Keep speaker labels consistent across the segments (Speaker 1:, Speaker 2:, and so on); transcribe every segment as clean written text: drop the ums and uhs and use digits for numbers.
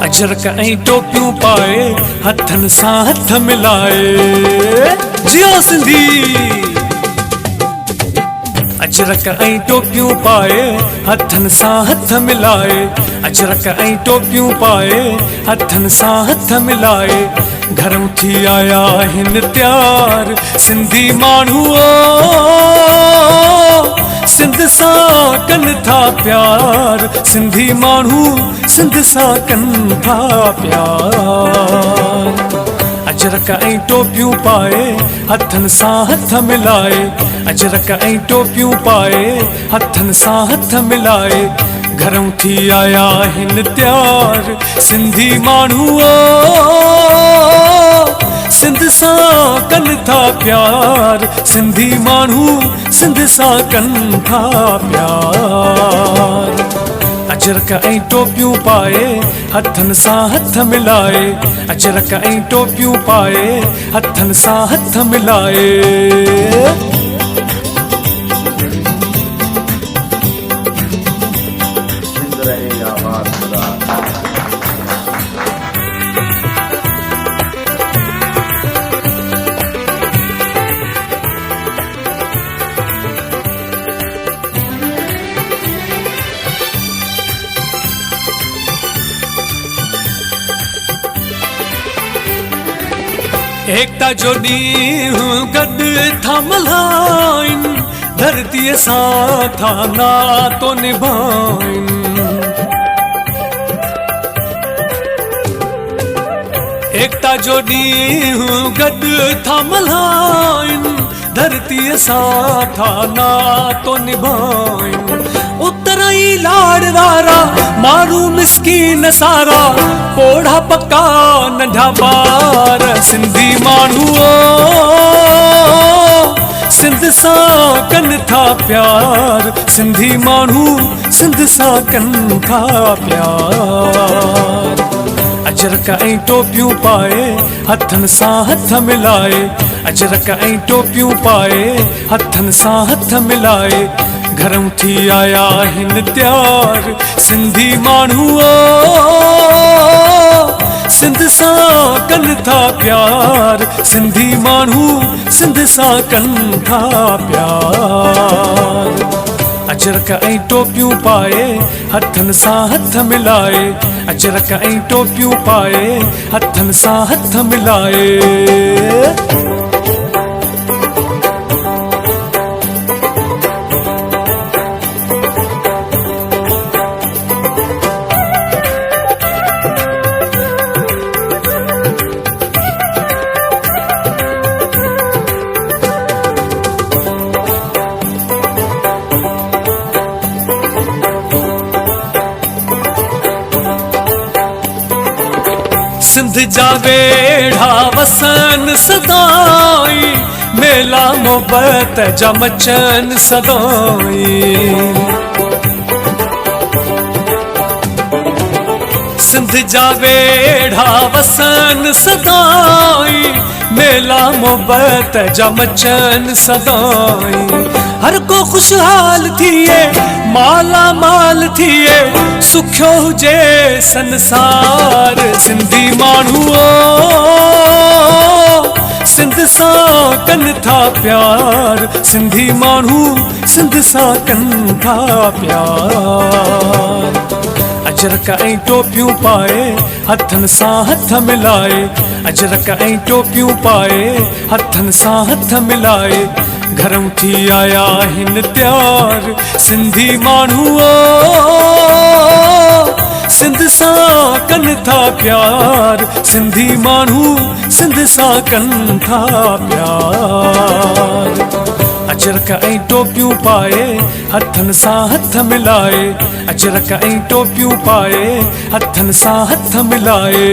Speaker 1: अजरक ऐं टोपियूं पाए हथन सां हथ मिलाए जियो सिंधी। अजरक ऐं टोपियूं पाए हथन सां हथ मिलाए, अजरक ऐं टोपियूं पाए हथन सां हथ मिलाए, घरों थी आया आहिनि त्यार सिंधी माण्हू सिंध सां कनि था प्यार, सिंधी माण्हू सिंध सां कनि था प्यार। अजरक ऐं टोपियूं पाए हथन सां हथ मिलाए, अजरक ऐं टोपियूं पाए हथन सां हथ मिलाए, घरों थी आया आहिनि त्यार सिंधी माण्हू सिंध सां कनि था प्यार, सिंधी माण्हू सिंध सां कनि था प्यार। अजरक ऐं टोपियूं पाए हथन सां हथ मिलाए, अजरक ऐं टोपियूं पाए हथन सां हथ मिलाए। एकता जो ॾींहुं गॾु था मल्हाइनि, धरतीअ सां था नातो निभाइनि। एकता जो ॾींहुं गॾु था मल्हाइनि, धरतीअ सां था नातो निभाइनि। उतराई लाड़ वारा माण्हू मिसकीन सारा, पोढ़ा पक्का नंढा ॿार, सिंधी माण्हू सिंध सां कनि था प्यार, सिंधी माण्हू सिंध सां कनि था प्यार। अजरक ऐं टोपियूं पाए हथन सां हथ मिलाए, अजरक ऐं टोपियूं पाए हथन सां हथ मिलाए, घरों थी आया आहिनि त्यार सिंधी माण्हू सिंध सां कनि था प्यार, सिंधी माण्हू सिंध सां कनि था प्यार। अजरक ऐं टोपियूं पाए हथन सां हथ मिलाए, अजरक ऐं टोपियूं पाए हथन सां हथ मिलाए। सिंध जा वेढ़ा वसन सदाई, मेला मोहब्बत जा मचन सदाई। सिंध जा वेढ़ा वसन सदाई, मेला मोहब्बत जा मचन सदाई। हर को खुशहाल थिए माला माल थिए, सुखियो हुजे संसार, सिंधी माण्हू सिंध सां कनि था प्यार, सिंधी माण्हू सिंध सां कनि था प्यार। अजरक ऐं टोपियूं पाए हथन सां हथ मिलाए, अजरक ऐं टोपियूं पाए हथन सां हथ मिलाए, घरों थी आया आहिनि त्यार सिंधी माण्हू सिंध सां कनि था प्यार, सिंधी माण्हू सिंध सां कनि था प्यार। अजरक ऐं टोपियूं पाए हथन सां हथ मिलाए, अजरक ऐं टोपियूं पाए हथन सां हथ मिलाए।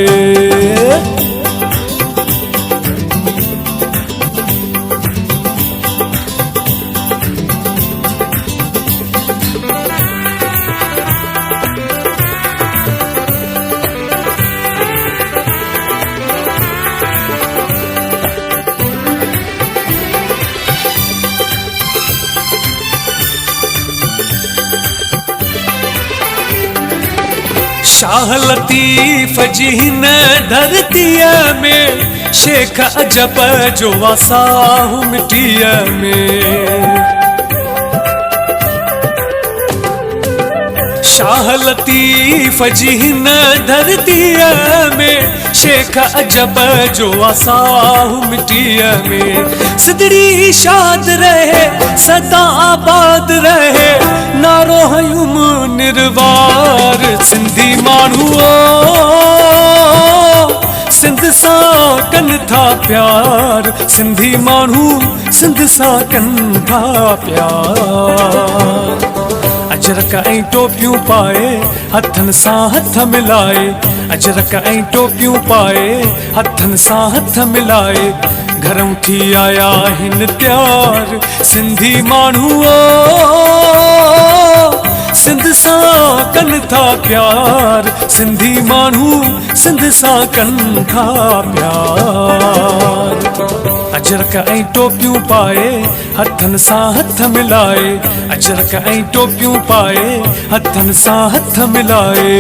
Speaker 1: शाह लतीफ़ जी हिन धरतीअ में शेख अजब जो वसाहु मिटीअ में। शाह लतीफ़ जी हिन धरतीअ में शेख अजब जो वसाहु मिटीअ में। सिदड़ी शाद रहे सदा आबाद रहे नारो हयुम निर्वार। सिंधी माण्हू सिंध सां कनि था प्यार। सिंधी माण्हू सिंध सां कनि था प्यार। अजरक ऐं टोपियूं पाए हथनि सां हथ मिलाए। अजरक ऐं टोपियूं पाए हथनि सां हथ मिलाए घरऊं थी आया हिन तयार। सिंधी माण्हू सिंध सां कनि था प्यार। सिंधी माण्हू सिंध सां कनि था प्यार। अजरक ऐं टोपियूं पाए हथनि सां हथ मिलाए। अजरक ऐं टोपियूं पाए हथनि सां हथ मिलाए।